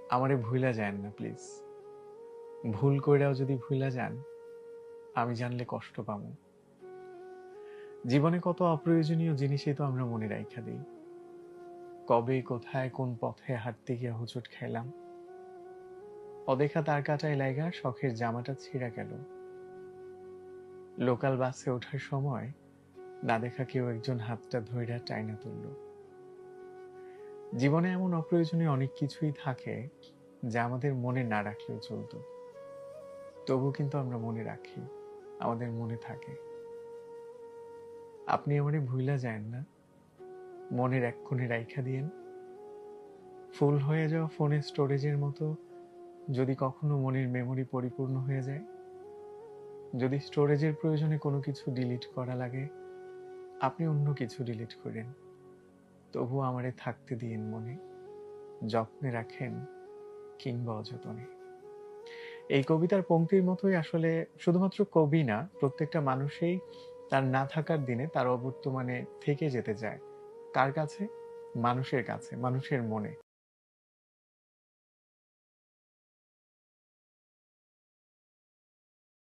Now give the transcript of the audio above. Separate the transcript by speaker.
Speaker 1: আমারে ভুইলা যায়েন না প্লিজ। ভুল কইরাও যদি ভুইলা যান, আমি জানলে কষ্ট পামু। জীবনে কত অপ্রয়োজনীয় জিনিসই তো আমরা মনে রাইখা দেই। কবে, কোথায়, কোন পথে হাঁটতে গিয়া হোঁচট খাইলাম। অদেখা তার কাঁটায় লাইগা শখের জামাটা ছিঁড়া গেল। লোকাল বাসে ওঠার সময় না দেখা কেউ একজন হাতটা ধইরা টাইনা তুলল। জীবনে এমন অপ্রয়োজনীয় অনেক কিছুই থাকে যা আমাদের মনে না রাখলেও চলতো। তবু কিন্তু আমরা মনে রাখি, আমাদের মনে থাকে। আপনি আমারে ভুইলা যায়েন না, মনের এক কোণে রাইখা দিয়েন। ফুল হয়ে যাওয়া ফোনের স্টোরেজের মতো যদি কখনো মনের মেমোরি পরিপূর্ণ হয়ে যায়, যদি স্টোরেজের প্রয়োজনে কোনো কিছু ডিলিট করা লাগে, আপনি অন্য কিছু ডিলিট করেন। তবু আমারে থাকতে দিয়েন মনে, যত্নে রাখেন কিংবা অযতনে। এই কবিতার পংক্তির মতোই আসলে শুধুমাত্র কবি না, প্রত্যেকটা মানুষই তার না থাকার দিনে তার অবর্তমানে থেকে যেতে চায়। কার কাছে? মানুষের কাছে, মানুষের মনে।